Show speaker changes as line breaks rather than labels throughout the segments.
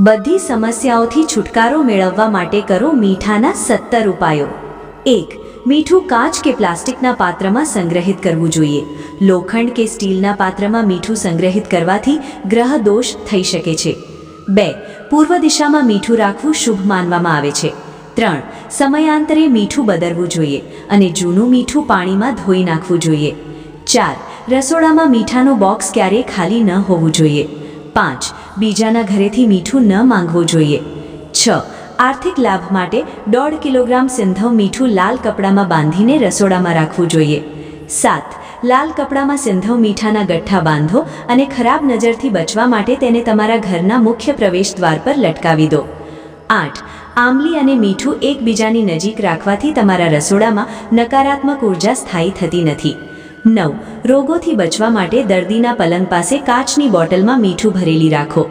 બધી સમસ્યાઓથી છુટકારો મેળવવા માટે કરો મીઠાના 17 ઉપાયો। 1. મીઠું કાચ કે પ્લાસ્ટિકના પાત્રમાં સંગ્રહિત કરવું જોઈએ। લોખંડ કે સ્ટીલના પાત્રમાં મીઠું સંગ્રહિત કરવાથી ગ્રહ દોષ થઈ શકે છે। 2. પૂર્વ દિશામાં મીઠું રાખવું શુભ માનવામાં આવે છે। 3. સમયાંતરે મીઠું બદલવું જોઈએ અને જૂનું મીઠું પાણીમાં ધોઈ નાખવું જોઈએ। 4. રસોડામાં મીઠાનું બોક્સ ક્યારેય ખાલી ન હોવું જોઈએ। 5. બીજાના ઘરેથી મીઠું ન માંગવું જોઈએ। 6. આર્થિક લાભ માટે 1.5 કિલોગ્રામ સિંધવ મીઠું લાલ કપડામાં બાંધીને રસોડામાં રાખવું જોઈએ। 7. લાલ કપડામાં સિંધવ મીઠાના ગઠ્ઠા બાંધો અને ખરાબ નજરથી બચવા માટે તેને તમારા ઘરના મુખ્ય પ્રવેશ દ્વાર પર લટકાવી દો। 8. આંબલી અને મીઠું એકબીજાની નજીક રાખવાથી તમારા રસોડામાં નકારાત્મક ઉર્જા સ્થાયી થતી નથી। 9. રોગોથી બચવા માટે દર્દીના પલંગ પાસે કાચની બોટલમાં મીઠું ભરેલી રાખો।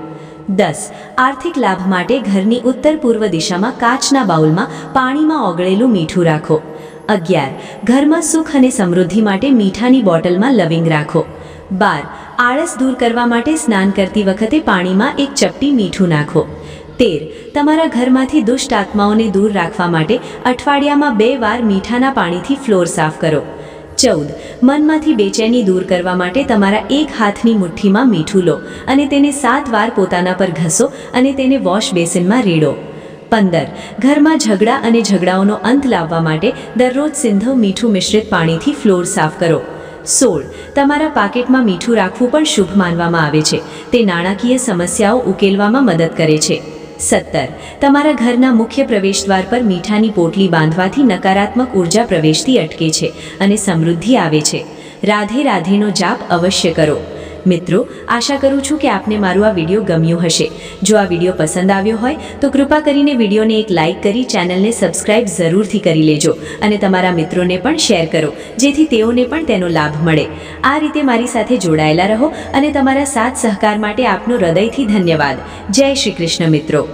10. આર્થિક લાભ માટે ઘરની ઉત્તર પૂર્વ દિશામાં કાચના બાઉલમાં પાણીમાં ઓગળેલું મીઠું રાખો। 11. ઘરમાં સુખ અને સમૃદ્ધિ માટે મીઠાની બોટલમાં લવિંગ રાખો। 12. આળસ દૂર કરવા માટે સ્નાન કરતી વખતે પાણીમાં એક ચપટી મીઠું નાખો। 13. તમારા ઘરમાંથી દુષ્ટ આત્માઓને દૂર રાખવા માટે અઠવાડિયામાં 2 વાર મીઠાના પાણીથી ફ્લોર સાફ કરો। 14. મનમાંથી બેચેની દૂર કરવા માટે તમારા એક હાથની મુઠ્ઠીમાં મીઠું લો અને તેને 7 વાર પોતાના પર ઘસો અને તેને વોશ બેસિનમાં રેડો। 15. ઘરમાં ઝઘડા અને ઝઘડાઓનો અંત લાવવા માટે દરરોજ સિંધવ મીઠું મિશ્રિત પાણીથી ફ્લોર સાફ કરો। 16. તમારા પાકેટમાં મીઠું રાખવું પણ શુભ માનવામાં આવે છે। તે નાણાકીય સમસ્યાઓ ઉકેલવામાં મદદ કરે છે। 17. તમારા ઘરના મુખ્ય પ્રવેશદ્વાર પર મીઠાની પોટલી બાંધવાથી નકારાત્મક ઉર્જા પ્રવેશથી અટકે છે અને સમૃદ્ધિ આવે છે। રાધે રાધેનો જાપ અવશ્ય કરો। મિત્રો, આશા કરું છું કે આપને મારું આ વિડીયો ગમ્યું હશે। જો આ વિડીયો પસંદ આવ્યો હોય તો કૃપા કરીને વિડીયોને એક લાઇક કરી ચેનલને સબસ્ક્રાઇબ જરૂરથી કરી લેજો અને તમારા મિત્રોને પણ શેર કરો જેથી તેઓને પણ તેનો લાભ મળે। આ રીતે મારી સાથે જોડાયેલા રહો અને તમારા સાથ સહકાર માટે આપનો હૃદયથી ધન્યવાદ। જય શ્રી કૃષ્ણ મિત્રો।